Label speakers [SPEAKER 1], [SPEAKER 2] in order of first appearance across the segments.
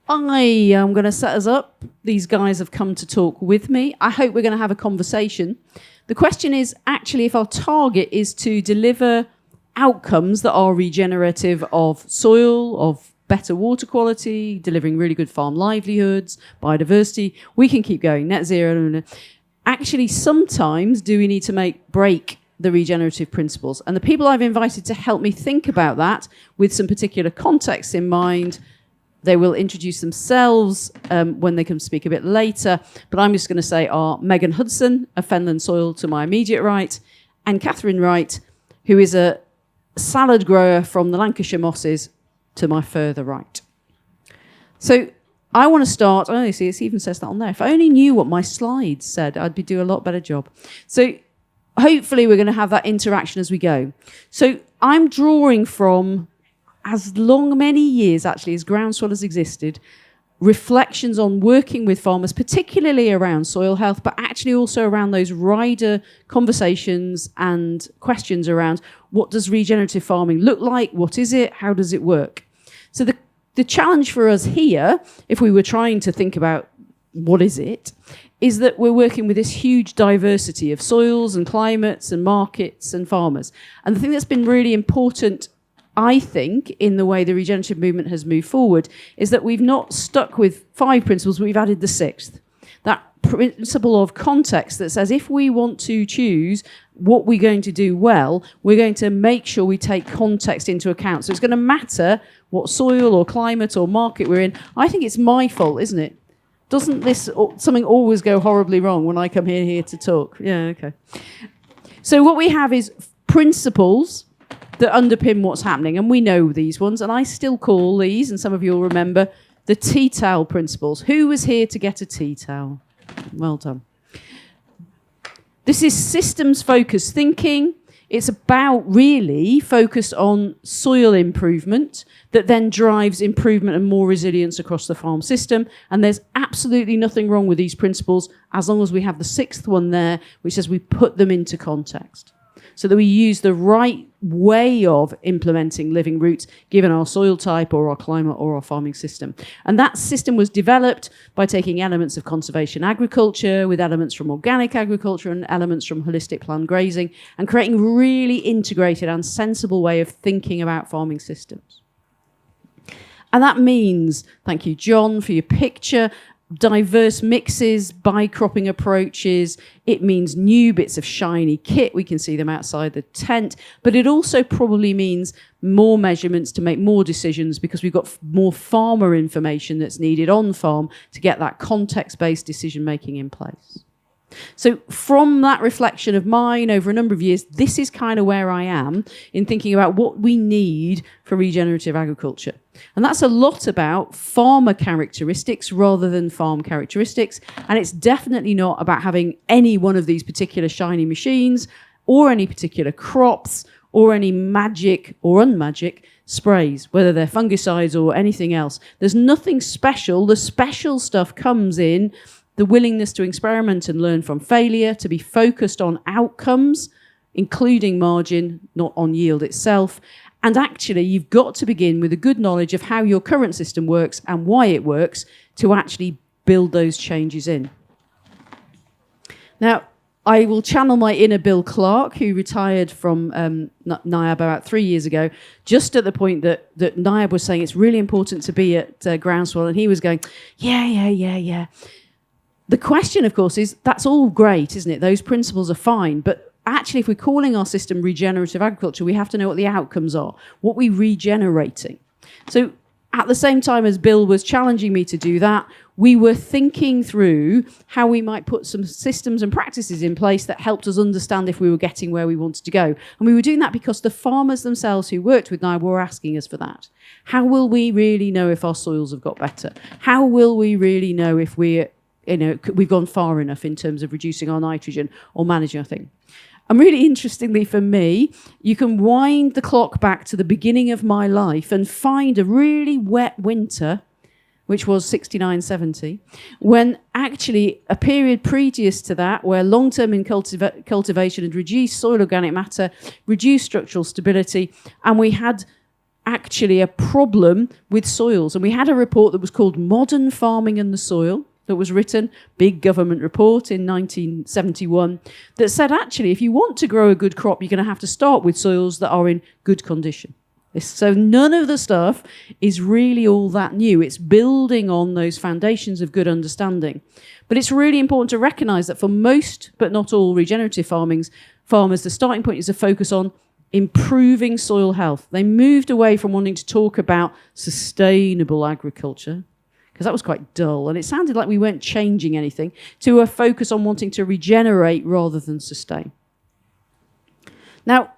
[SPEAKER 1] I am going to set us up. These guys have come to talk with me. I hope we're going to have a conversation. The question is actually if our target is to deliver outcomes that are regenerative of soil, of better water quality, delivering really good farm livelihoods, biodiversity, we can keep going, net zero. Actually, sometimes do we need to break the regenerative principles? And the people I've invited to help me think about that with some particular context in mind, they will introduce themselves when they can speak a bit later, but I'm just going to say are Megan Hudson of Fenland Soil to my immediate right, and Catherine Wright, who is a salad grower from the Lancashire Mosses to my further right. So I want to start, oh, you see, it even says that on there. If I only knew what my slides said, I'd do a lot better job. So hopefully we're going to have that interaction as we go. So I'm drawing from, many years actually as Groundswell has existed, reflections on working with farmers, particularly around soil health, but actually also around those rider conversations and questions around what does regenerative farming look like, what is it, how does it work? So the challenge for us here, if we were trying to think about what is it, is that we're working with this huge diversity of soils and climates and markets and farmers. And the thing that's been really important, I think, in the way the regenerative movement has moved forward, is that we've not stuck with 5 principles, but we've added the 6th. That principle of context that says if we want to choose what we're going to do well, we're going to make sure we take context into account. So it's going to matter what soil or climate or market we're in. I think it's my fault, isn't it? Doesn't something always go horribly wrong when I come here to talk? Yeah, okay. So what we have is principles that underpin what's happening, and we know these ones, and I still call these, and some of you will remember, the tea towel principles. Who was here to get a tea towel? Well done. This is systems-focused thinking. It's about really focused on soil improvement that then drives improvement and more resilience across the farm system. And there's absolutely nothing wrong with these principles as long as we have the 6th one there, which says we put them into context, so that we use the right way of implementing living roots given our soil type or our climate or our farming system. And that system was developed by taking elements of conservation agriculture with elements from organic agriculture and elements from holistic planned grazing and creating a really integrated and sensible way of thinking about farming systems. And that means, thank you, John, for your picture, diverse mixes, by-cropping approaches. It means new bits of shiny kit. We can see them outside the tent. But it also probably means more measurements to make more decisions because we've got more farmer information that's needed on farm to get that context-based decision-making in place. So from that reflection of mine over a number of years, this is kind of where I am in thinking about what we need for regenerative agriculture. And that's a lot about farmer characteristics rather than farm characteristics. And it's definitely not about having any one of these particular shiny machines or any particular crops or any magic or unmagic sprays, whether they're fungicides or anything else. There's nothing special. The special stuff comes in the willingness to experiment and learn from failure, to be focused on outcomes, including margin, not on yield itself. And actually, you've got to begin with a good knowledge of how your current system works and why it works to actually build those changes in. Now, I will channel my inner Bill Clark, who retired from NIAB about 3 years ago, just at the point that NIAB was saying it's really important to be at Groundswell, and he was going, yeah. The question, of course, is that's all great, isn't it? Those principles are fine. But actually, if we're calling our system regenerative agriculture, we have to know what the outcomes are, what we're regenerating. So at the same time as Bill was challenging me to do that, we were thinking through how we might put some systems and practices in place that helped us understand if we were getting where we wanted to go. And we were doing that because the farmers themselves who worked with NIAB were asking us for that. How will we really know if our soils have got better? How will we really know if we've gone far enough in terms of reducing our nitrogen or managing our thing? And really interestingly for me, you can wind the clock back to the beginning of my life and find a really wet winter, which was 69, 70, when actually a period previous to that where long-term in cultivation had reduced soil organic matter, reduced structural stability, and we had actually a problem with soils. And we had a report that was called Modern Farming and the Soil that was written, big government report in 1971, that said, actually, if you want to grow a good crop, you're going to have to start with soils that are in good condition. So none of the stuff is really all that new. It's building on those foundations of good understanding. But it's really important to recognise that for most, but not all, regenerative farmers, the starting point is a focus on improving soil health. They moved away from wanting to talk about sustainable agriculture, because that was quite dull, and it sounded like we weren't changing anything, to a focus on wanting to regenerate rather than sustain. Now,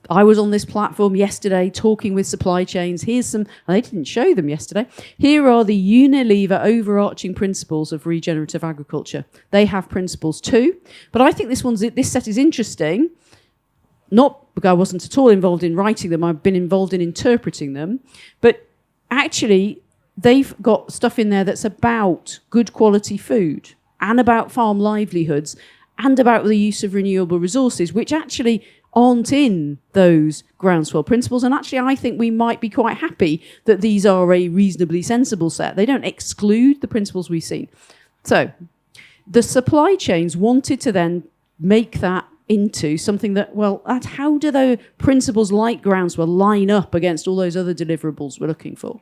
[SPEAKER 1] I was on this platform yesterday talking with supply chains. Here's some, and they didn't show them yesterday. Here are the Unilever overarching principles of regenerative agriculture. They have principles too, but I think this set is interesting, not because I wasn't at all involved in writing them, I've been involved in interpreting them, but actually they've got stuff in there that's about good quality food and about farm livelihoods and about the use of renewable resources, which actually aren't in those Groundswell principles. And actually, I think we might be quite happy that these are a reasonably sensible set. They don't exclude the principles we've seen. So the supply chains wanted to then make that into something that, well, how do the principles like Groundswell line up against all those other deliverables we're looking for?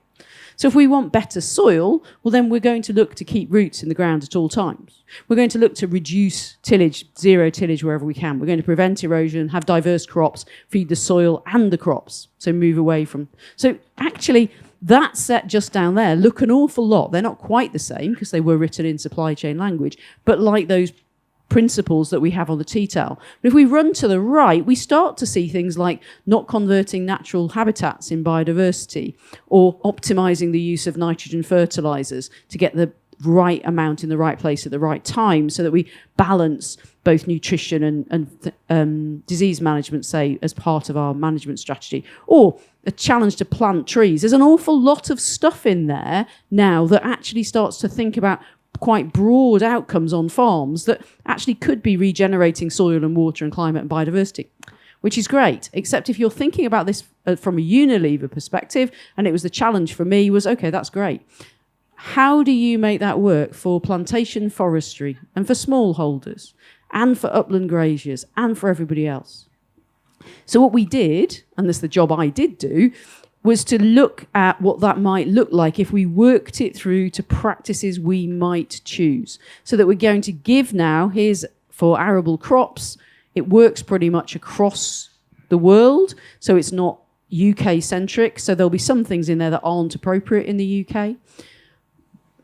[SPEAKER 1] So if we want better soil, well, then we're going to look to keep roots in the ground at all times. We're going to look to reduce tillage, zero tillage wherever we can. We're going to prevent erosion, have diverse crops, feed the soil and the crops, so move away from... So actually, that set just down there look an awful lot. They're not quite the same because they were written in supply chain language, but like those principles that we have on the T-towel. But if we run to the right, we start to see things like not converting natural habitats in biodiversity or optimizing the use of nitrogen fertilizers to get the right amount in the right place at the right time so that we balance both nutrition and disease management, say, as part of our management strategy. Or a challenge to plant trees. There's an awful lot of stuff in there now that actually starts to think about quite broad outcomes on farms that actually could be regenerating soil and water and climate and biodiversity, which is great. Except if you're thinking about this from a Unilever perspective, and it was the challenge for me, was, okay, that's great. How do you make that work for plantation forestry and for smallholders and for upland graziers and for everybody else? So what we did, and this is the job I did do, was to look at what that might look like if we worked it through to practices we might choose. So that we're going to give now, here's for arable crops, it works pretty much across the world, so it's not UK-centric, so there'll be some things in there that aren't appropriate in the UK.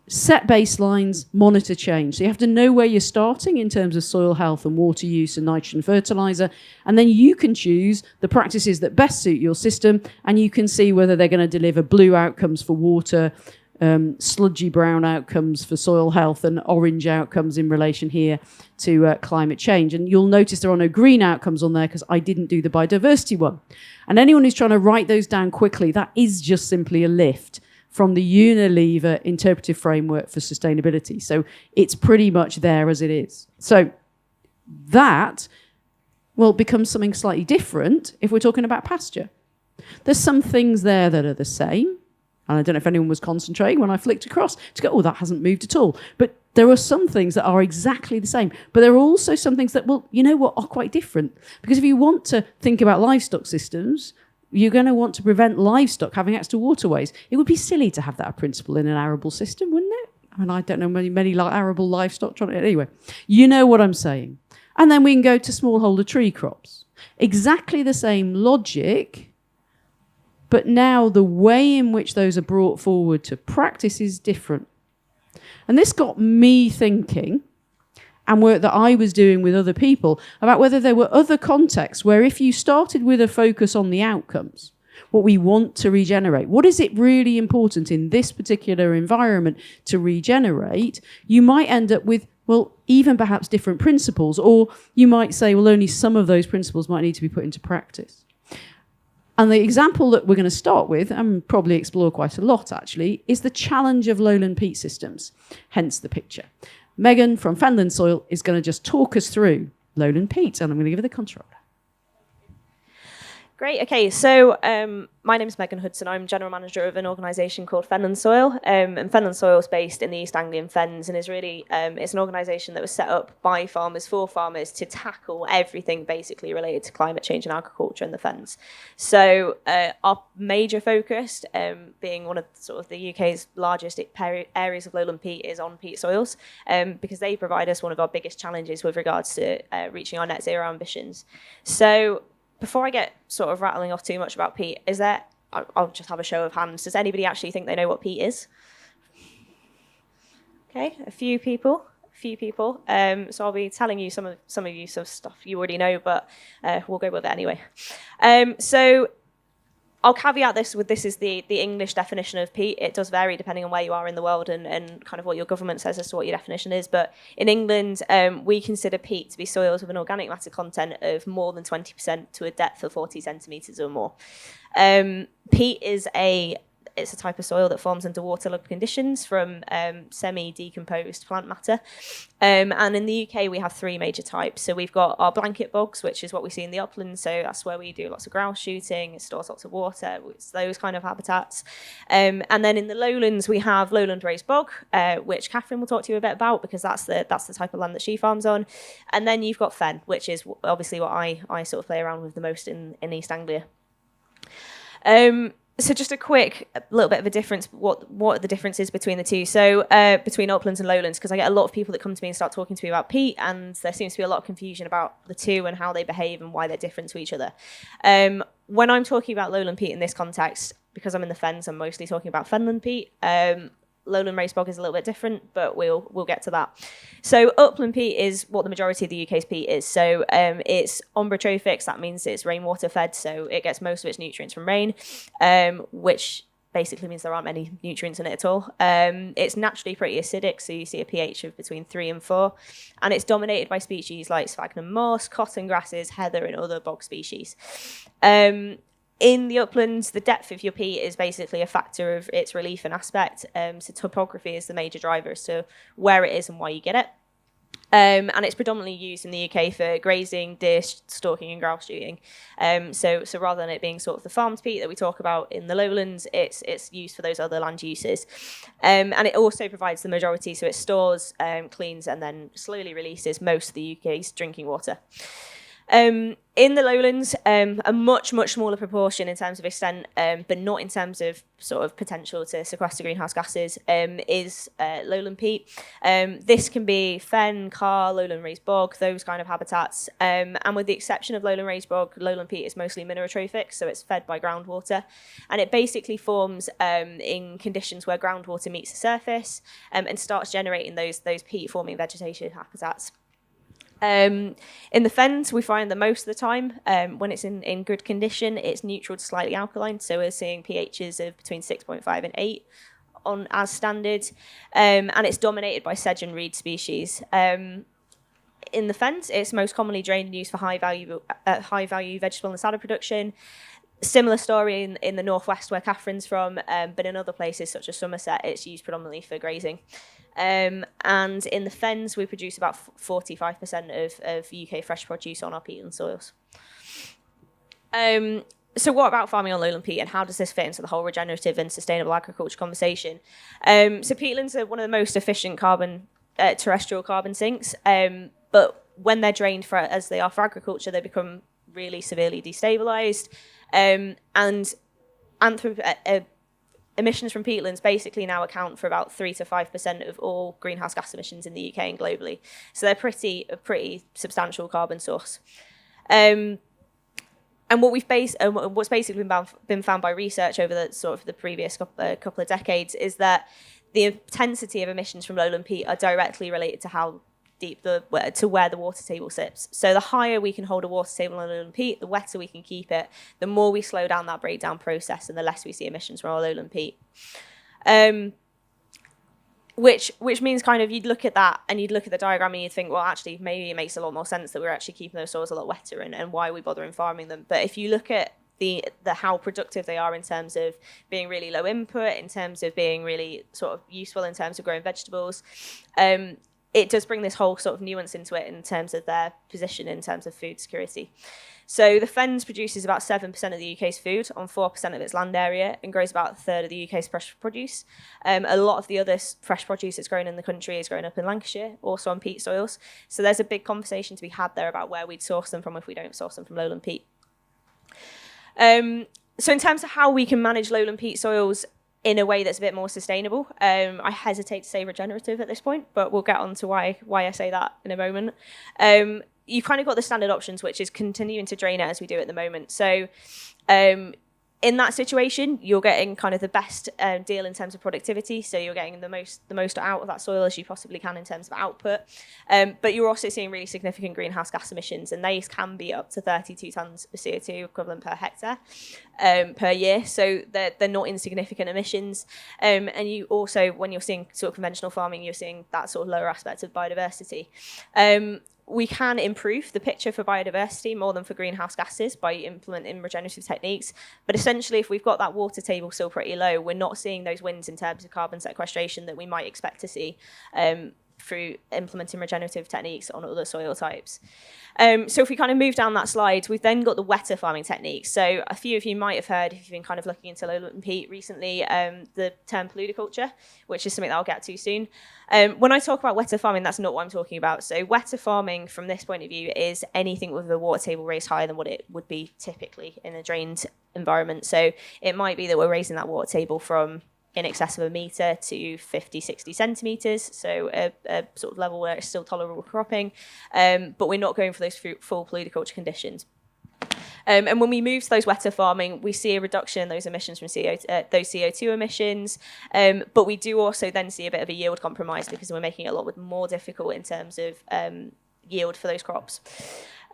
[SPEAKER 1] Set baselines, monitor change. So you have to know where you're starting in terms of soil health and water use and nitrogen fertilizer, and then you can choose the practices that best suit your system, and you can see whether they're going to deliver blue outcomes for water, sludgy brown outcomes for soil health, and orange outcomes in relation here to climate change. And you'll notice there are no green outcomes on there because I didn't do the biodiversity one. And anyone who's trying to write those down quickly, that is just simply a lift from the Unilever interpretive framework for sustainability. So it's pretty much there as it is. So that will become something slightly different if we're talking about pasture. There's some things there that are the same. And I don't know if anyone was concentrating when I flicked across to go, oh, that hasn't moved at all. But there are some things that are exactly the same. But there are also some things that, well, you know what, are quite different. Because if you want to think about livestock systems, you're going to want to prevent livestock having access to waterways. It would be silly to have that principle in an arable system, wouldn't it? I mean, I don't know many arable livestock trying to... Anyway, you know what I'm saying. And then we can go to smallholder tree crops. Exactly the same logic, but now the way in which those are brought forward to practice is different. And this got me thinking, and work that I was doing with other people, about whether there were other contexts where if you started with a focus on the outcomes, what we want to regenerate, what is it really important in this particular environment to regenerate, you might end up with, well, even perhaps different principles, or you might say, well, only some of those principles might need to be put into practice. And the example that we're going to start with, and probably explore quite a lot actually, is the challenge of lowland peat systems, hence the picture. Megan from Fenland Soil is going to just talk us through lowland peat, and I'm going to give her the controller.
[SPEAKER 2] Great. Okay, so my name is Megan Hudson. I'm general manager of an organisation called Fenland Soil, and Fenland Soil is based in the East Anglian Fens, and is really it's an organisation that was set up by farmers for farmers to tackle everything basically related to climate change and agriculture in the Fens. So our major focus, being one of sort of the UK's largest areas of lowland peat, is on peat soils, because they provide us one of our biggest challenges with regards to reaching our net zero ambitions. So before I get sort of rattling off too much about peat, I'll just have a show of hands. Does anybody actually think they know what peat is? Okay, a few people. So I'll be telling you some of you some stuff you already know, but we'll go with it anyway. So I'll caveat this is the English definition of peat. It does vary depending on where you are in the world and kind of what your government says as to what your definition is. But in England, we consider peat to be soils with an organic matter content of more than 20% to a depth of 40 centimetres or more. Peat is it's a type of soil that forms under waterlogged conditions from semi-decomposed plant matter. And in the UK, we have three major types. So we've got our blanket bogs, which is what we see in the uplands. So that's where we do lots of grouse shooting. It stores lots of water. It's those kind of habitats. And then in the lowlands, we have lowland raised bog, which Catherine will talk to you a bit about, because that's the type of land that she farms on. And then you've got fen, which is obviously what I sort of play around with the most in East Anglia. So just a little bit of a difference, what the difference is between the two. So between uplands and lowlands, because I get a lot of people that come to me and start talking to me about peat, and there seems to be a lot of confusion about the two and how they behave and why they're different to each other. When I'm talking about lowland peat in this context, because I'm in the fens, I'm mostly talking about fenland peat. Lowland raised bog is a little bit different, but we'll get to that. So upland peat is what the majority of the UK's peat is. So it's ombrotrophics. That means it's rainwater fed, so it gets most of its nutrients from rain, which basically means there aren't many nutrients in it at all. It's naturally pretty acidic, so you see a pH of between 3 and 4, and it's dominated by species like sphagnum moss, cotton grasses, heather, and other bog species. In the uplands, the depth of your peat is basically a factor of its relief and aspect. So topography is the major driver as to where it is and why you get it. And it's predominantly used in the UK for grazing, deer stalking, and grouse shooting. So rather than it being sort of the farmed peat that we talk about in the lowlands, it's used for those other land uses. And it also provides the majority, so it stores, cleans, and then slowly releases most of the UK's drinking water. In the lowlands, a much smaller proportion in terms of extent, but not in terms of sort of potential to sequester greenhouse gases, is lowland peat. This can be fen, carr, lowland raised bog, those kind of habitats. And with the exception of lowland raised bog, lowland peat is mostly minerotrophic, so it's fed by groundwater. And it basically forms in conditions where groundwater meets the surface and starts generating those peat-forming vegetation habitats. In the fens, we find that most of the time, when it's in good condition, it's neutral to slightly alkaline. So we're seeing pHs of between 6.5 and 8 as standard. And it's dominated by sedge and reed species. In the fens, it's most commonly drained and used for high value vegetable and salad production. Similar story in the northwest where Catherine's from, but in other places such as Somerset, it's used predominantly for grazing. And in the fens, we produce about 45% of UK fresh produce on our peatland soils. So what about farming on lowland peat, and how does this fit into the whole regenerative and sustainable agriculture conversation? So peatlands are one of the most efficient terrestrial carbon sinks, but when they're drained as they are for agriculture, they become really severely destabilised. And emissions from peatlands basically now account for about 3 to 5% of all greenhouse gas emissions in the UK and globally. So they're a pretty substantial carbon source. And what's basically been found by research over the previous couple of decades is that the intensity of emissions from lowland peat are directly related to how deep to where the water table sits. So the higher we can hold a water table on lowland peat, the wetter we can keep it, the more we slow down that breakdown process, and the less we see emissions from our lowland peat. Which means kind of you'd look at that and you'd look at the diagram and you'd think, well, actually, maybe it makes a lot more sense that we're actually keeping those soils a lot wetter, and why are we bothering farming them? But if you look at the how productive they are in terms of being really low input, in terms of being really sort of useful in terms of growing vegetables, it does bring this whole sort of nuance into it in terms of their position in terms of food security. So the Fens produces about 7% of the UK's food on 4% of its land area and grows about a third of the UK's fresh produce. A lot of the other fresh produce that's grown in the country is grown up in Lancashire, also on peat soils. So there's a big conversation to be had there about where we'd source them from if we don't source them from lowland peat. So in terms of how we can manage lowland peat soils in a way that's a bit more sustainable, I hesitate to say regenerative at this point, but we'll get on to why I say that in a moment. You've kind of got the standard options, which is continuing to drain it as we do at the moment. So in that situation, you're getting kind of the best deal in terms of productivity. So you're getting the most out of that soil as you possibly can in terms of output. But you're also seeing really significant greenhouse gas emissions, and these can be up to 32 tonnes of CO2 equivalent per hectare per year. So they're not insignificant emissions. And you also, when you're seeing sort of conventional farming, you're seeing that sort of lower aspect of biodiversity. We can improve the picture for biodiversity more than for greenhouse gases by implementing regenerative techniques. But essentially, if we've got that water table still pretty low, we're not seeing those wins in terms of carbon sequestration that we might expect to see through implementing regenerative techniques on other soil types. So if we kind of move down that slide, we've then got the wetter farming techniques. So a few of you might have heard, if you've been kind of looking into lowland peat recently, the term polludiculture, which is something that I'll get to soon. When I talk about wetter farming, that's not what I'm talking about. So wetter farming, from this point of view, is anything with a water table raised higher than what it would be typically in a drained environment. So it might be that we're raising that water table from in excess of a metre to 50, 60 centimetres, so a sort of level where it's still tolerable cropping, but we're not going for those full polludiculture conditions. And when we move to those wetter farming, we see a reduction in those emissions from those CO2 emissions, but we do also then see a bit of a yield compromise because we're making it a lot more difficult in terms of yield for those crops.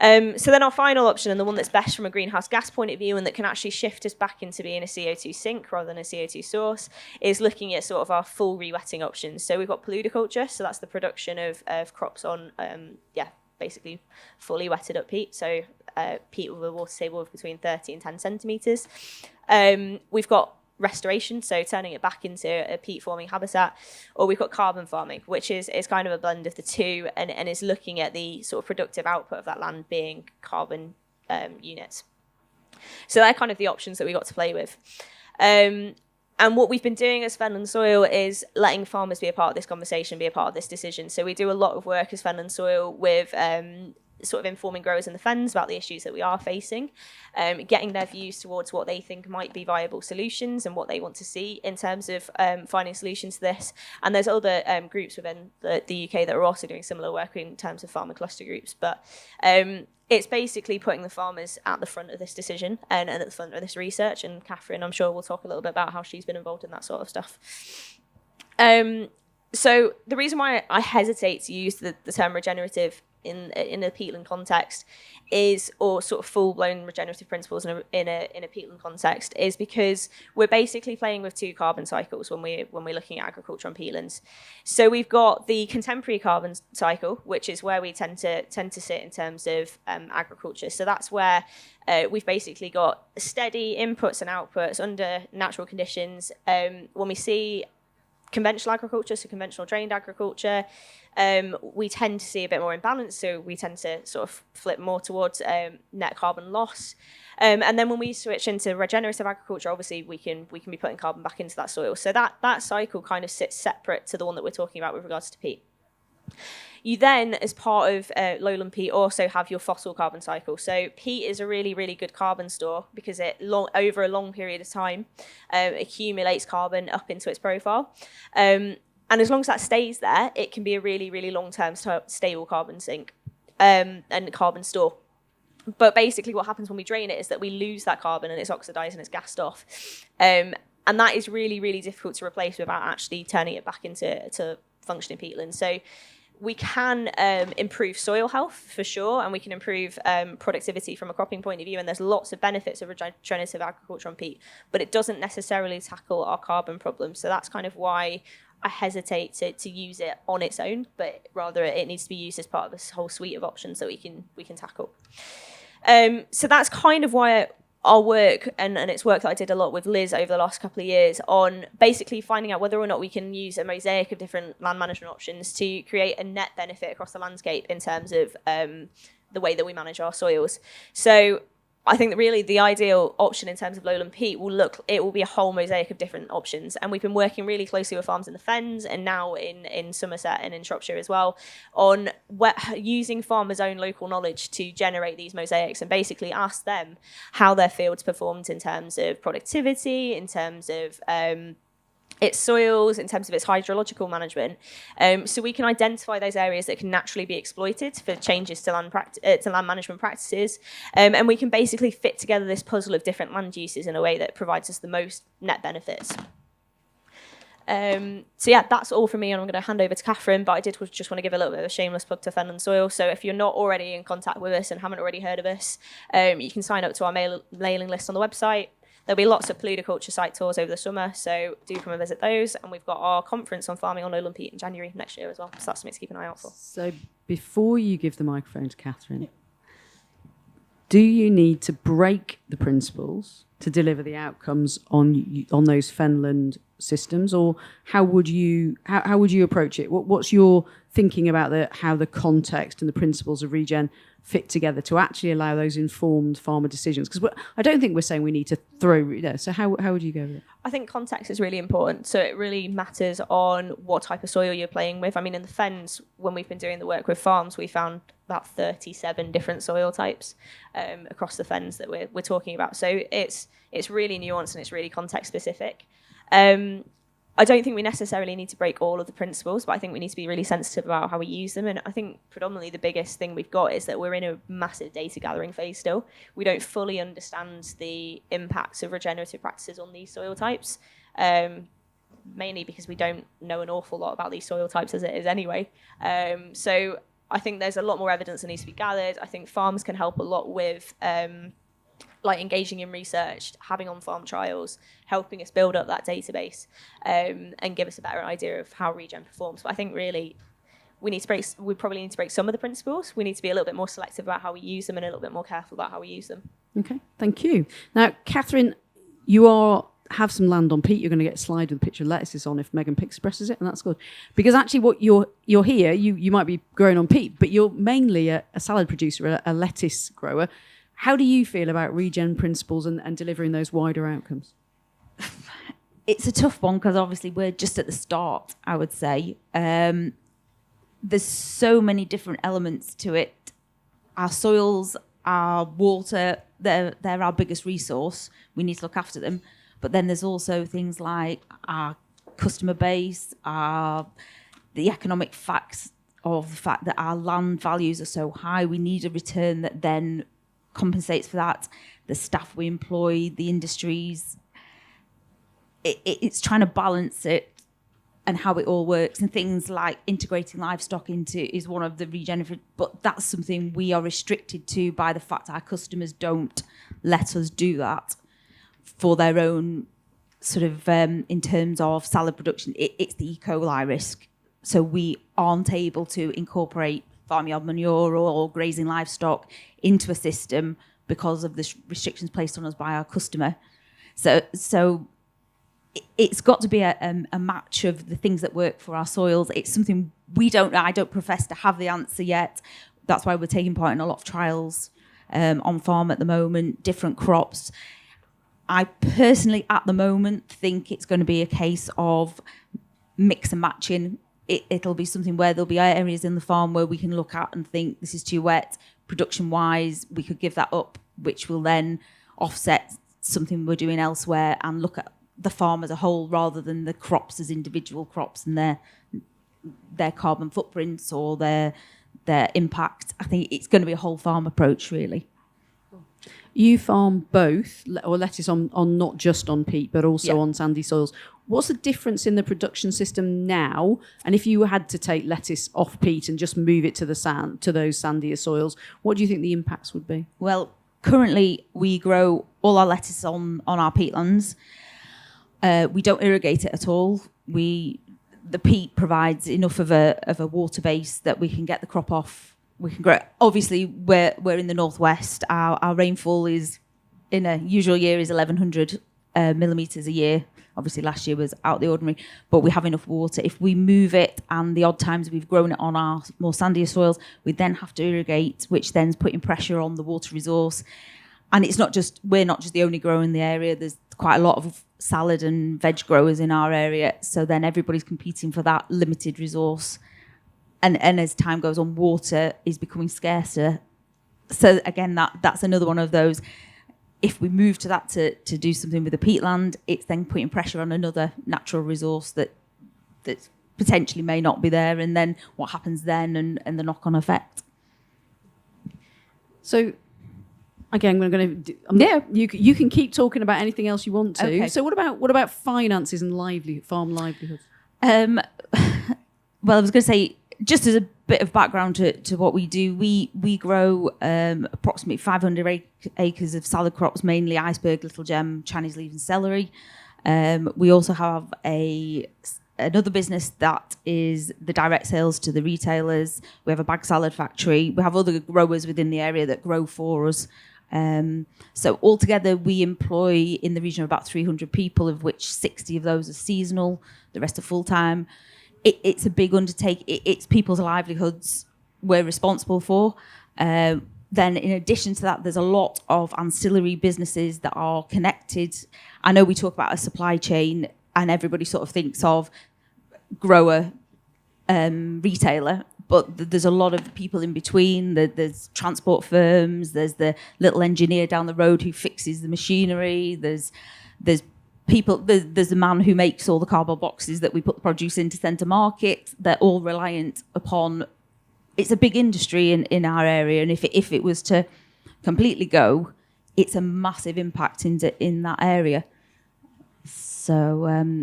[SPEAKER 2] So then our final option, and the one that's best from a greenhouse gas point of view and that can actually shift us back into being a CO2 sink rather than a CO2 source, is looking at sort of our full re-wetting options. So we've got polludiculture, so that's the production of crops on, basically fully wetted up peat, so peat with a water table of between 30 and 10 centimetres. We've got restoration, so turning it back into a peat forming habitat, or we've got carbon farming, which is kind of a blend of the two and is looking at the sort of productive output of that land being carbon units. So they're kind of the options that we got to play with. And what we've been doing as Fenland Soil is letting farmers be a part of this conversation, be a part of this decision. So we do a lot of work as Fenland Soil with sort of informing growers in the Fens about the issues that we are facing, getting their views towards what they think might be viable solutions and what they want to see in terms of finding solutions to this. And there's other groups within the UK that are also doing similar work in terms of farmer cluster groups. But it's basically putting the farmers at the front of this decision and at the front of this research. And Catherine, I'm sure, will talk a little bit about how she's been involved in that sort of stuff. So the reason why I hesitate to use the term regenerative in a peatland context is, or sort of full-blown regenerative principles in a peatland context, is because we're basically playing with two carbon cycles when we're looking at agriculture on peatlands. So we've got the contemporary carbon cycle, which is where we tend to sit in terms of agriculture. So that's where we've basically got steady inputs and outputs under natural conditions. When we see conventional agriculture, so conventional drained agriculture, we tend to see a bit more imbalance, so we tend to sort of flip more towards net carbon loss. And then when we switch into regenerative agriculture, obviously we can be putting carbon back into that soil. So that cycle kind of sits separate to the one that we're talking about with regards to peat. You then, as part of lowland peat, also have your fossil carbon cycle. So peat is a really, really good carbon store because it over a long period of time accumulates carbon up into its profile. And as long as that stays there, it can be a really, really long-term stable carbon sink and carbon store. But basically what happens when we drain it is that we lose that carbon and it's oxidized and it's gassed off. And that is really, really difficult to replace without actually turning it back into functioning peatland. So we can improve soil health for sure, and we can improve productivity from a cropping point of view, and there's lots of benefits of regenerative agriculture on peat, but it doesn't necessarily tackle our carbon problem. So that's kind of why I hesitate to use it on its own, but rather it needs to be used as part of this whole suite of options that we can tackle. So that's kind of why our work, and it's work that I did a lot with Liz over the last couple of years on basically finding out whether or not we can use a mosaic of different land management options to create a net benefit across the landscape in terms of the way that we manage our soils. So I think that really the ideal option in terms of lowland peat will be a whole mosaic of different options. And we've been working really closely with farms in the Fens and now in Somerset and in Shropshire as well on using farmers' own local knowledge to generate these mosaics and basically ask them how their fields performed in terms of productivity, in terms of its soils, in terms of its hydrological management, so we can identify those areas that can naturally be exploited for changes to land management practices, and we can basically fit together this puzzle of different land uses in a way that provides us the most net benefits. So yeah, that's all from me, and I'm going to hand over to Catherine, but I did just want to give a little bit of a shameless plug to Fenland Soil. So if you're not already in contact with us and haven't already heard of us, you can sign up to our mailing list on the website. There'll be lots of Pludiculture site tours over the summer, so do come and visit those. And we've got our conference on farming on lowland peat in January next year as well, so that's something to keep an eye out for.
[SPEAKER 1] So before you give the microphone to Catherine, do you need to break the principles to deliver the outcomes on those Fenland systems, or how would you approach it? What's your thinking about how the context and the principles of regen fit together to actually allow those informed farmer decisions? Because I don't think we're saying we need to throw. So how would you go with it?
[SPEAKER 2] I think context is really important. So it really matters on what type of soil you're playing with. I mean, in the Fens, when we've been doing the work with farms, we found about 37 different soil types across the Fens that we're talking about. So it's really nuanced and it's really context specific. I don't think we necessarily need to break all of the principles, but I think we need to be really sensitive about how we use them. And I think predominantly the biggest thing we've got is that we're in a massive data gathering phase still. We don't fully understand the impacts of regenerative practices on these soil types, mainly because we don't know an awful lot about these soil types as it is anyway. So I think there's a lot more evidence that needs to be gathered. I think farms can help a lot with like engaging in research, having on-farm trials, helping us build up that database, and give us a better idea of how regen performs. But I think really we probably need to break some of the principles. We need to be a little bit more selective about how we use them and a little bit more careful about how we use them. Okay,
[SPEAKER 1] thank you. Now, Catherine, you have some land on peat. You're going to get a slide with a picture of lettuces on if Megan expresses it, and that's good. Because actually what you're here, you might be growing on peat, but you're mainly a salad producer, a lettuce grower. How do you feel about regen principles and delivering those wider outcomes?
[SPEAKER 3] It's a tough one because obviously we're just at the start, I would say. There's so many different elements to it. Our soils, our water, they're our biggest resource. We need to look after them. But then there's also things like our customer base, the economic facts of the fact that our land values are so high. We need a return that then compensates for that, the staff we employ, the industries. It's trying to balance it and how it all works, and things like integrating livestock into is one of the regenerative, but that's something we are restricted to by the fact our customers don't let us do that for their own sort of in terms of salad production. It's the E. coli risk, so we aren't able to incorporate farmyard manure or grazing livestock into a system because of the restrictions placed on us by our customer. So it's got to be a match of the things that work for our soils. It's something we don't know. I don't profess to have the answer yet. That's why we're taking part in a lot of trials on farm at the moment, different crops. I personally, at the moment, think it's going to be a case of mix and matching. It'll be something where there'll be areas in the farm where we can look at and think this is too wet. Production-wise, we could give that up, which will then offset something we're doing elsewhere and look at the farm as a whole rather than the crops as individual crops and their carbon footprints or their impact. I think it's going to be a whole farm approach, really.
[SPEAKER 1] You farm both, or lettuce on not just on peat, but also on sandy soils. What's the difference in the production system now? And if you had to take lettuce off peat and just move it to those sandier soils, what do you think the impacts would be?
[SPEAKER 3] Well, currently we grow all our lettuce on our peatlands. We don't irrigate it at all. The peat provides enough of a water base that we can get the crop off. We can grow. Obviously, we're in the northwest. Our rainfall is in a usual year is 1,100 millimetres a year. Obviously, last year was out the ordinary, but we have enough water. If we move it, and the odd times we've grown it on our more sandier soils, we then have to irrigate, which then's putting pressure on the water resource. And we're not just the only grower in the area. There's quite a lot of salad and veg growers in our area. So then everybody's competing for that limited resource. And as time goes on, water is becoming scarcer. So again, that's another one of those. If we move to that to do something with the peatland, it's then putting pressure on another natural resource that potentially may not be there, and then what happens then, and the knock-on effect.
[SPEAKER 1] So, again, we're going to. You can keep talking about anything else you want to.
[SPEAKER 3] Okay.
[SPEAKER 1] So, what about finances and farm livelihoods?
[SPEAKER 3] Well, I was going to say, just as a bit of background to what we do, we grow approximately 500 acres of salad crops, mainly iceberg, little gem, Chinese leaf and celery. We also have another business that is the direct sales to the retailers. We have a bag salad factory. We have other growers within the area that grow for us. So altogether, we employ in the region of about 300 people, of which 60 of those are seasonal, the rest are full-time. It's a big undertaking. It's people's livelihoods we're responsible for. Then in addition to that, there's a lot of ancillary businesses that are connected. I know we talk about a supply chain and everybody sort of thinks of grower, retailer, but there's a lot of people in between. There's transport firms, there's the little engineer down the road who fixes the machinery, there's people, there's the man who makes all the cardboard boxes that we put the produce into centre market. They're all reliant upon. It's a big industry in our area, and if it was to completely go, it's a massive impact in that area. So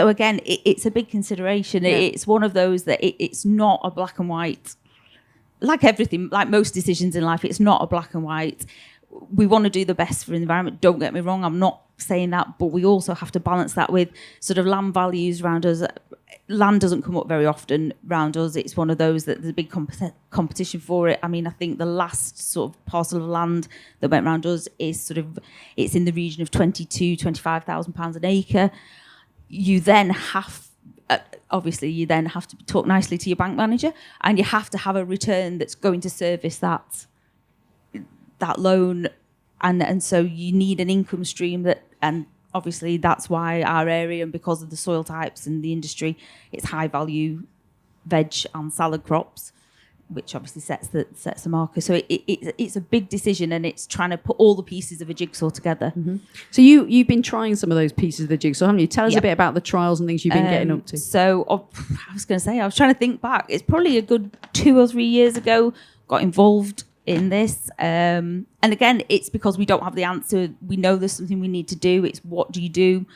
[SPEAKER 3] again, it's a big consideration. Yeah. It's one of those that it's not a black and white. Like everything, like most decisions in life, it's not a black and white. We want to do the best for the environment. Don't get me wrong, I'm not saying that, but we also have to balance that with sort of land values around us. Land doesn't come up very often around us. It's one of those that there's a big competition for it. I mean, I think the last sort of parcel of land that went around us is it's in the region of £22,000-25,000 an acre. You then have, obviously, you then have to talk nicely to your bank manager, and you have to have a return that's going to service that loan, and so you need an income stream and obviously that's why our area, and because of the soil types and the industry, it's high value veg and salad crops, which obviously sets the marker. So it's a big decision, and it's trying to put all the pieces of a jigsaw together.
[SPEAKER 1] Mm-hmm. So you've been trying some of those pieces of the jigsaw, haven't you? Tell us a bit about the trials and things you've been getting up to.
[SPEAKER 3] So I was going to say, I was trying to think back. It's probably a good 2 or 3 years ago, got involved in this. And again, it's because we don't have the answer. We know there's something we need to do. It's what do you do?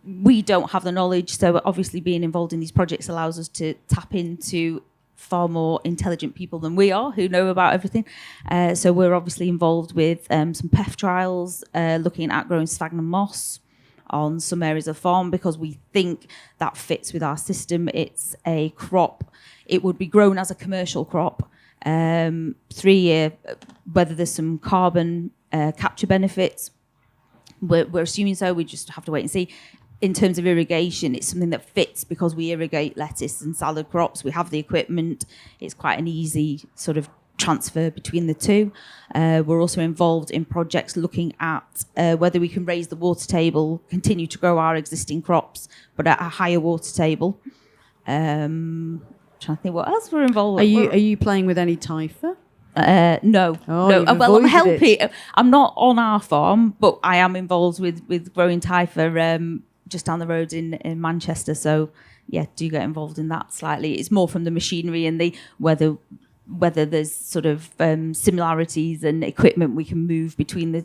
[SPEAKER 3] We don't have the knowledge. So obviously being involved in these projects allows us to tap into far more intelligent people than we are, who know about everything. So we're obviously involved with some PEF trials, looking at growing sphagnum moss on some areas of farm, because we think that fits with our system. It's a crop. It would be grown as a commercial crop. 3-year, whether there's some carbon capture benefits, we're assuming so. We just have to wait and see. In terms of irrigation, it's something that fits because we irrigate lettuce and salad crops. We have the equipment. It's quite an easy sort of transfer between the two. We're also involved in projects looking at whether we can raise the water table, continue to grow our existing crops, but at a higher water table. Trying to think what else we're involved with.
[SPEAKER 1] Are you playing with any TIFA?
[SPEAKER 3] No.
[SPEAKER 1] Oh,
[SPEAKER 3] no. Well, I'm helping.
[SPEAKER 1] It.
[SPEAKER 3] I'm not on our farm, but I am involved with growing TIFA just down the road in Manchester. So yeah, do get involved in that slightly. It's more from the machinery and the whether there's sort of similarities and equipment we can move between the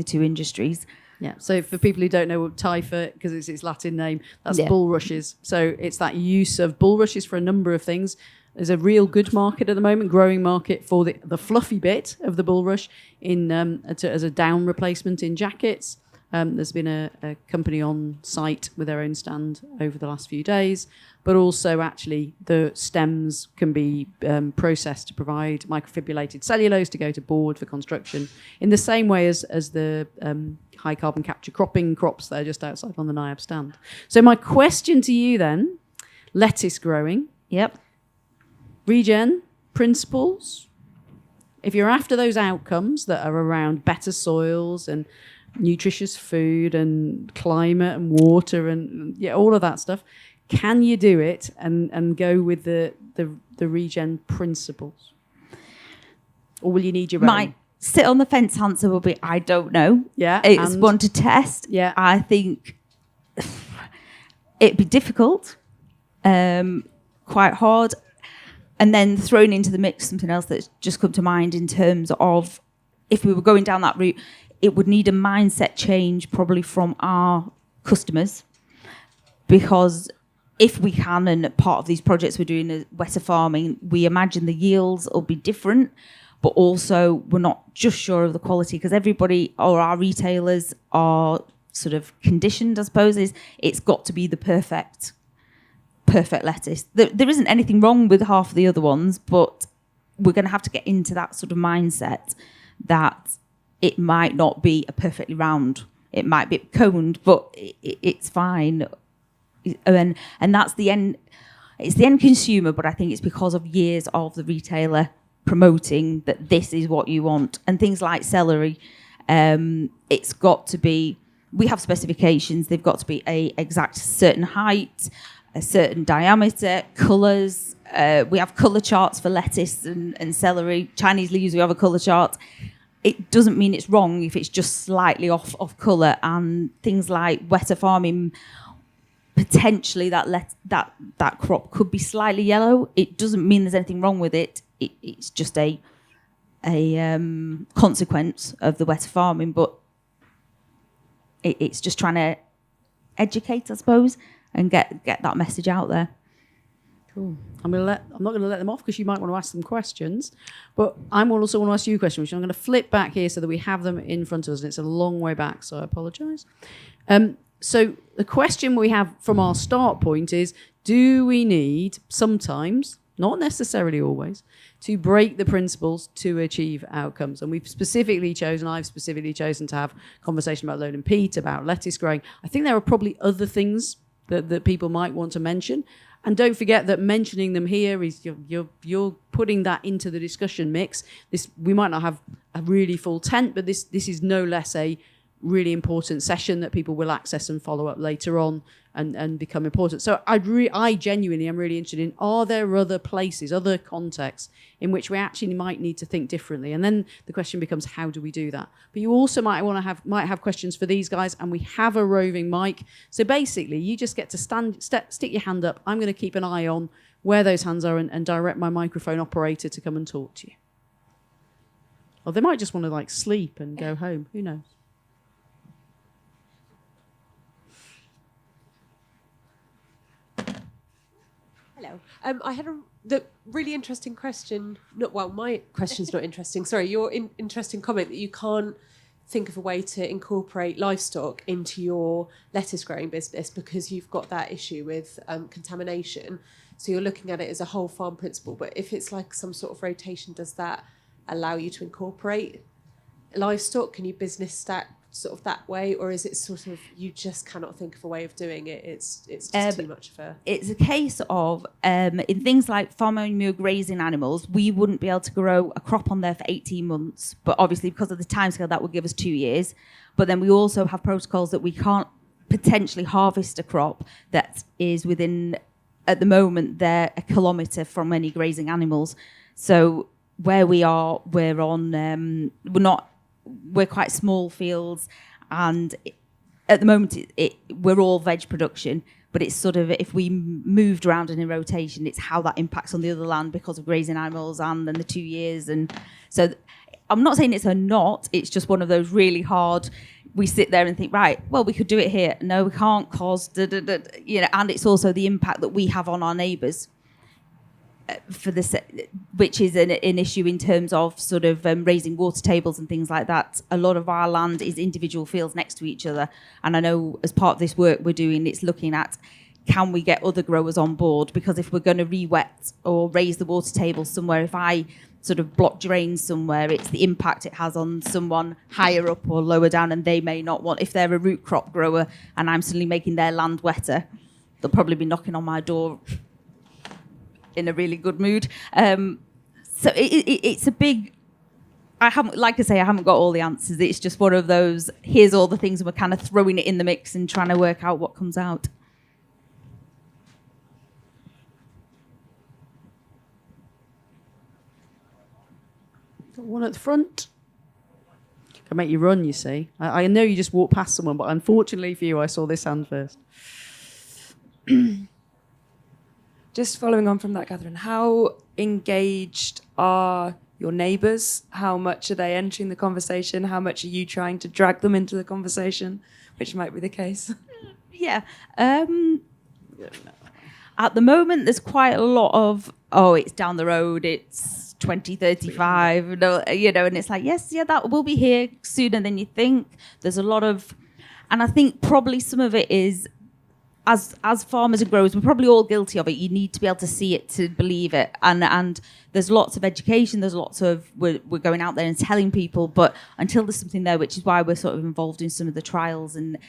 [SPEAKER 3] two industries.
[SPEAKER 1] Yeah, so for people who don't know what TIFA, because it's its Latin name, that's bulrushes. So it's that use of bulrushes for a number of things. There's a real good market at the moment, growing market for the fluffy bit of the bulrush as a down replacement in jackets. There's been a company on site with their own stand over the last few days, but also actually the stems can be processed to provide microfibrillated cellulose to go to board for construction in the same way as the high carbon capture crops that are just outside on the NIAB stand. So my question to you then, lettuce growing.
[SPEAKER 3] Yep.
[SPEAKER 1] Regen principles. If you're after those outcomes that are around better soils and nutritious food and climate and water and all of that stuff, can you do it and go with the Regen principles? Or will you need your own?
[SPEAKER 3] My sit on the fence answer will be, I don't know.
[SPEAKER 1] Yeah.
[SPEAKER 3] It's one to test.
[SPEAKER 1] Yeah.
[SPEAKER 3] I think it'd be difficult, quite hard. And then thrown into the mix, something else that's just come to mind in terms of if we were going down that route, it would need a mindset change probably from our customers, because if we can, and part of these projects we're doing is wetter farming, we imagine the yields will be different, but also we're not just sure of the quality, because everybody or our retailers are sort of conditioned, I suppose, is it's got to be the perfect lettuce. There isn't anything wrong with half of the other ones, but we're going to have to get into that sort of mindset that it might not be a perfectly round, it might be coned, but it's fine. And that's the end. It's the end consumer, but I think it's because of years of the retailer promoting that this is what you want. And things like celery, it's got to be, we have specifications, they've got to be a exact certain height, a certain diameter, colours. We have colour charts for lettuce and celery. Chinese leaves, we have a colour chart. It doesn't mean it's wrong if it's just slightly off colour. And things like wetter farming, potentially that crop could be slightly yellow. It doesn't mean there's anything wrong with it. It's just a consequence of the wetter farming. But it's just trying to educate, I suppose, and get that message out there.
[SPEAKER 1] Cool. I'm not going to let them off because you might want to ask them questions, but I also want to ask you a question, which I'm going to flip back here so that we have them in front of us, and it's a long way back, so I apologise. So the question we have from our start point is, do we need sometimes, not necessarily always, to break the principles to achieve outcomes? And I've specifically chosen to have a conversation about lowland peat, about lettuce growing. I think there are probably other things that people might want to mention. And don't forget that mentioning them here is you're putting that into the discussion mix. We might not have a really full tent, but this is no less a really important session that people will access and follow up later on and become important. So I genuinely am really interested in, are there other places, other contexts in which we actually might need to think differently? And then the question becomes, how do we do that? But you also might have questions for these guys, and we have a roving mic. So basically, you just get to stick your hand up. I'm going to keep an eye on where those hands are and direct my microphone operator to come and talk to you. Or they might just want to sleep and go home. Who knows?
[SPEAKER 4] Hello. I had the really interesting question. My question's not interesting. Sorry, your interesting comment that you can't think of a way to incorporate livestock into your lettuce growing business because you've got that issue with contamination. So you're looking at it as a whole farm principle. But if it's like some sort of rotation, does that allow you to incorporate livestock? Can you business stack sort of that way, or is it sort of you just cannot think of a way of doing it? It's just too much of a...
[SPEAKER 3] It's a case of in things like farm animal grazing animals, we wouldn't be able to grow a crop on there for 18 months, but obviously because of the timescale that would give us 2 years. But then we also have protocols that we can't potentially harvest a crop that is within, at the moment, they're a kilometre from any grazing animals. So where we are, we're quite small fields, and at the moment we're all veg production, but it's sort of, if we moved around in a rotation, it's how that impacts on the other land because of grazing animals and then the 2 years. And so I'm not saying it's it's just one of those really hard, we sit there and think, right, well, we could do it here. No, we can't, cause and it's also the impact that we have on our neighbours. which is an issue in terms of sort of raising water tables and things like that. A lot of our land is individual fields next to each other, and I know as part of this work we're doing, it's looking at can we get other growers on board, because if we're going to re-wet or raise the water table somewhere, if I sort of block drains somewhere, it's the impact it has on someone higher up or lower down, and they may not want, if they're a root crop grower and I'm suddenly making their land wetter, they'll probably be knocking on my door in a really good mood. So it's a big, I haven't got all the answers. It's just one of those, here's all the things, and we're kind of throwing it in the mix and trying to work out what comes out.
[SPEAKER 1] One at the front. Can make you run, you see. I know you just walked past someone, but unfortunately for you, I saw this hand first.
[SPEAKER 5] Just following on from that, Catherine, how engaged are your neighbours? How much are they entering the conversation? How much are you trying to drag them into the conversation, which might be the case?
[SPEAKER 3] Yeah. At the moment, there's quite a lot of, it's down the road, it's 2035, and it's like, yes, yeah, that will be here sooner than you think. There's a lot of, and I think probably some of it is, as farmers and growers, we're probably all guilty of it. You need to be able to see it to believe it, and there's lots of education. There's lots of we're going out there and telling people, but until there's something there, which is why we're sort of involved in some of the trials, and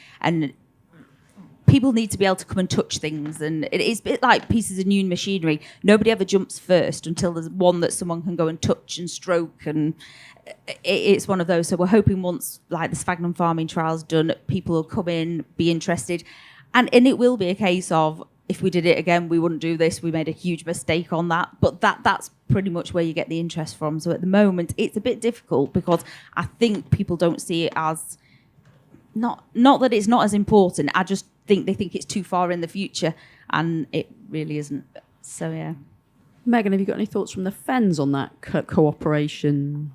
[SPEAKER 3] people need to be able to come and touch things, and it's a bit like pieces of new machinery. Nobody ever jumps first until there's one that someone can go and touch and stroke, and it's one of those. So we're hoping once like the sphagnum farming trial's done, people will come in, be interested. And it will be a case of, if we did it again, we wouldn't do this. We made a huge mistake on that. But that's pretty much where you get the interest from. So at the moment, it's a bit difficult because I think people don't see it as, not that it's not as important. I just think they think it's too far in the future, and it really isn't. So, yeah.
[SPEAKER 1] Megan, have you got any thoughts from the Fens on that cooperation?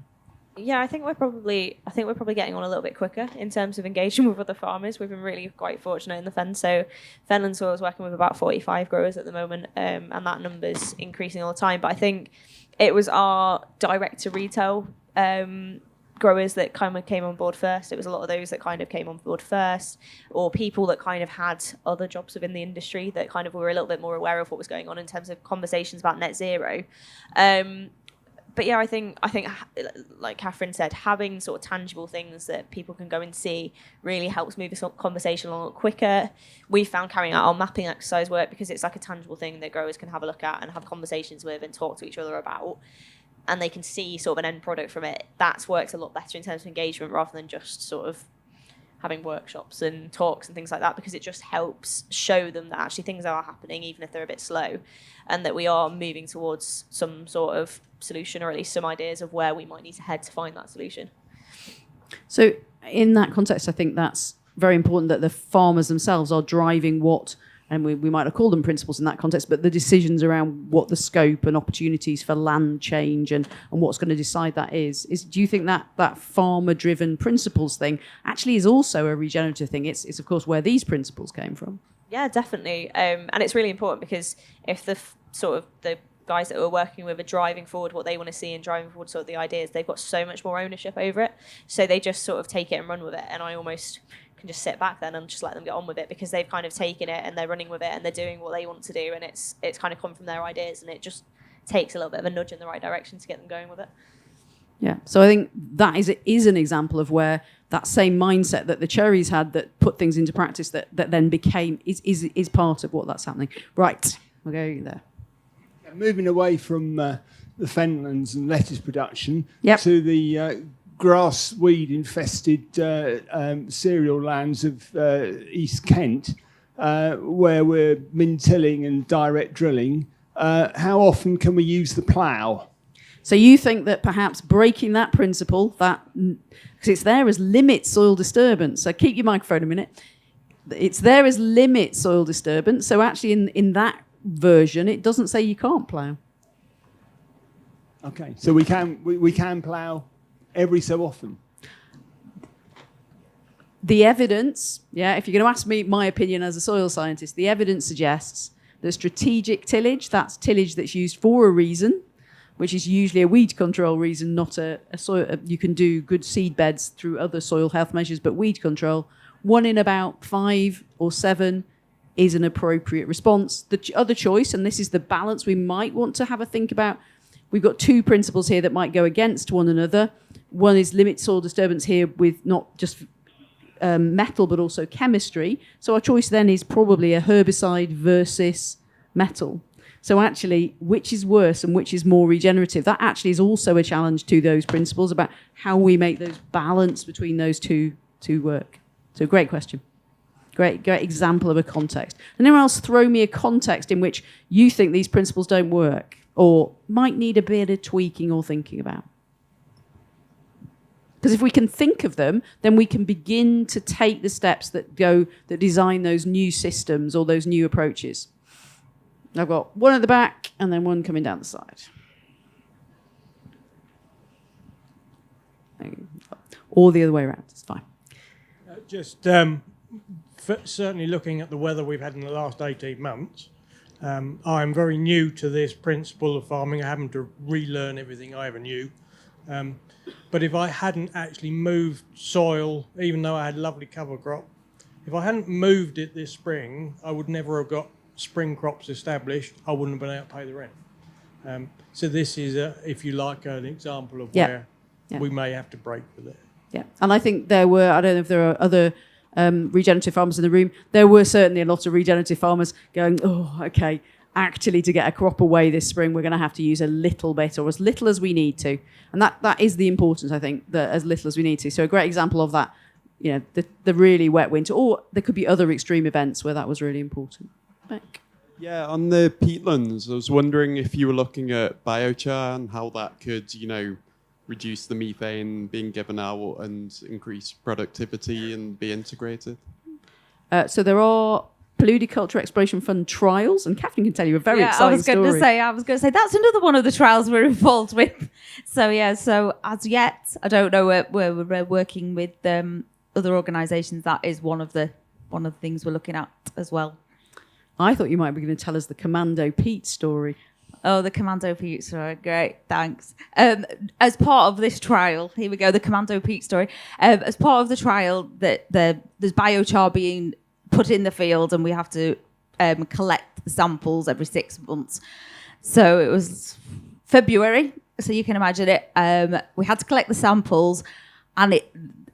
[SPEAKER 2] Yeah, I think we're probably getting on a little bit quicker in terms of engaging with other farmers. We've been really quite fortunate in the Fen. So Fenland Soil is working with about 45 growers at the moment, and that number's increasing all the time. But I think it was our direct to retail growers that kind of came on board first. It was a lot of those that kind of came on board first, or people that kind of had other jobs within the industry that kind of were a little bit more aware of what was going on in terms of conversations about net zero. But yeah, I think like Catherine said, having sort of tangible things that people can go and see really helps move this conversation along a lot quicker. We found carrying out our mapping exercise work, because it's like a tangible thing that growers can have a look at and have conversations with and talk to each other about, and they can see sort of an end product from it. That's worked a lot better in terms of engagement rather than just sort of having workshops and talks and things like that, because it just helps show them that actually things are happening, even if they're a bit slow, and that we are moving towards some sort of solution, or at least some ideas of where we might need to head to find that solution.
[SPEAKER 1] So in that context, I think that's very important that the farmers themselves are driving what, and we might have called them principles in that context, but the decisions around what the scope and opportunities for land change and what's going to decide that is. Do you think that farmer-driven principles thing actually is also a regenerative thing? It's of course where these principles came from.
[SPEAKER 2] Yeah, definitely. And it's really important, because if the guys that we're working with are driving forward what they want to see and driving forward sort of the ideas, they've got so much more ownership over it. So they just sort of take it and run with it. And I almost can just sit back then and just let them get on with it, because they've kind of taken it and they're running with it and they're doing what they want to do, and it's kind of come from their ideas, and it just takes a little bit of a nudge in the right direction to get them going with it.
[SPEAKER 1] Yeah, so I think that is an example of where that same mindset that the Cherries had that put things into practice that then became is part of what that's happening. Right, we'll go there.
[SPEAKER 6] Moving away from the fenlands and lettuce production
[SPEAKER 1] to
[SPEAKER 6] the grass weed infested cereal lands of East Kent, where we're min-tilling and direct drilling, how often can we use the plough?
[SPEAKER 1] So you think that perhaps breaking that principle, that because it's there as limit soil disturbance. So keep your microphone a minute. It's there as limit soil disturbance. So actually in that version, it doesn't say you can't plough.
[SPEAKER 6] Okay, so we can plough every so often.
[SPEAKER 1] The evidence, if you're going to ask me my opinion as a soil scientist, the evidence suggests The strategic tillage, that's tillage that's used for a reason, which is usually a weed control reason, not a soil. You can do good seed beds through other soil health measures, but weed control, 1 in about 5 or 7 is an appropriate response. The other choice, and this is the balance we might want to have a think about, we've got 2 principles here that might go against one another. One is limit soil disturbance here with not just metal, but also chemistry. So our choice then is probably a herbicide versus metal. So actually, which is worse and which is more regenerative? That actually is also a challenge to those principles about how we make those balance between those two work. So great question. Great example of a context. And anyone else throw me a context in which you think these principles don't work or might need a bit of tweaking or thinking about? Because if we can think of them, then we can begin to take the steps that design those new systems or those new approaches. I've got one at the back and then one coming down the side. Or the other way around, it's fine.
[SPEAKER 7] Certainly looking at the weather we've had in the last 18 months, I'm very new to this principle of farming. I'm having to relearn everything I ever knew. But if I hadn't actually moved soil, even though I had lovely cover crop, if I hadn't moved it this spring, I would never have got spring crops established. I wouldn't have been able to pay the rent. So this is, if you like, an example of where we may have to break with it. Yeah,
[SPEAKER 1] and I think there were, I don't know if there are other regenerative farmers in the room, there were certainly a lot of regenerative farmers going, oh, okay, actually to get a crop away this spring, we're going to have to use a little bit or as little as we need to. And that is the importance, I think, that as little as we need to. So a great example of that, you know, the really wet winter, or there could be other extreme events where that was really important. Beck.
[SPEAKER 8] Yeah, on the peatlands, I was wondering if you were looking at biochar and how that could, you know, reduce the methane being given out and increase productivity and be integrated. So there are Polludiculture Exploration Fund trials, and Catherine can tell you a very exciting story.
[SPEAKER 3] I was going to say that's another one of the trials we're involved with. So as yet, I don't know where we're working with other organisations. That is one of the things we're looking at as well.
[SPEAKER 1] I thought you might be going to tell us the Commando Peat story.
[SPEAKER 3] Oh, the Commando Peat story. Great, thanks. As part of this trial, here we go, the Commando Peat story. As part of the trial, there's biochar being put in the field and we have to collect the samples every 6 months. So it was February, so you can imagine it. We had to collect the samples and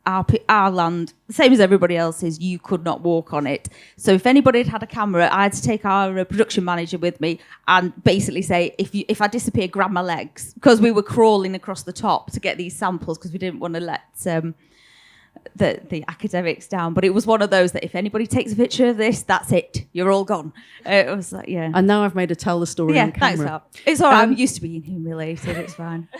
[SPEAKER 3] our land, same as everybody else's, you could not walk on it. So if anybody had a camera, I had to take our production manager with me and basically say, if I disappear, grab my legs, because we were crawling across the top to get these samples because we didn't want to let the academics down. But it was one of those that if anybody takes a picture of this, that's it, you're all gone. It was like, yeah.
[SPEAKER 1] And now I've made her tell the story on camera.
[SPEAKER 3] Thanks, it's all right. I'm used to being humiliated. It's fine.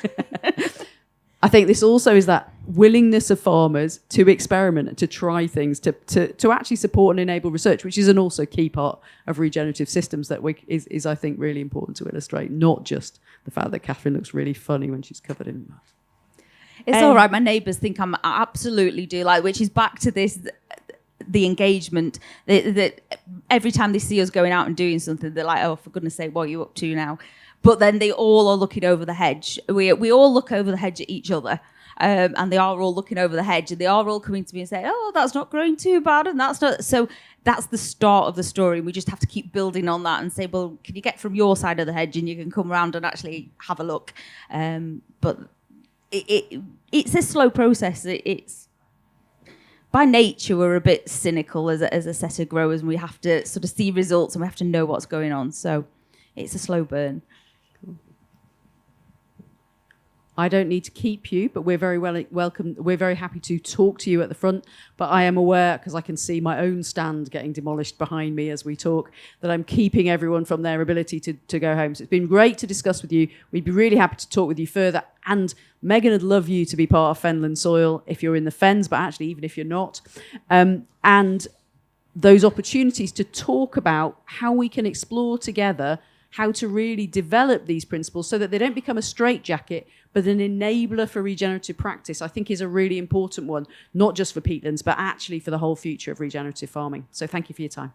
[SPEAKER 1] I think this also is that willingness of farmers to experiment and to try things, to actually support and enable research, which is an also key part of regenerative systems that is I think really important to illustrate, not just the fact that Catherine looks really funny when she's covered in mud.
[SPEAKER 3] It's all right. My neighbours think I absolutely do, which is back to this, the engagement, that every time they see us going out and doing something, they're like, oh, for goodness sake, what are you up to now? But then they all are looking over the hedge. We all look over the hedge at each other, and they are all looking over the hedge, and they are all coming to me and say, oh, that's not growing too bad, and that's not. So that's the start of the story. We just have to keep building on that and say, well, can you get from your side of the hedge and you can come around and actually have a look. But it's a slow process. It's by nature, we're a bit cynical as a set of growers, and we have to sort of see results and we have to know what's going on. So it's a slow burn.
[SPEAKER 1] I don't need to keep you, but we're very welcome. We're very happy to talk to you at the front. But I am aware, because I can see my own stand getting demolished behind me as we talk, that I'm keeping everyone from their ability to go home. So it's been great to discuss with you. We'd be really happy to talk with you further. And Megan would love you to be part of Fenland Soil if you're in the Fens, but actually even if you're not. And those opportunities to talk about how we can explore together how to really develop these principles so that they don't become a straitjacket, but an enabler for regenerative practice, I think is a really important one, not just for peatlands, but actually for the whole future of regenerative farming. So thank you for your time.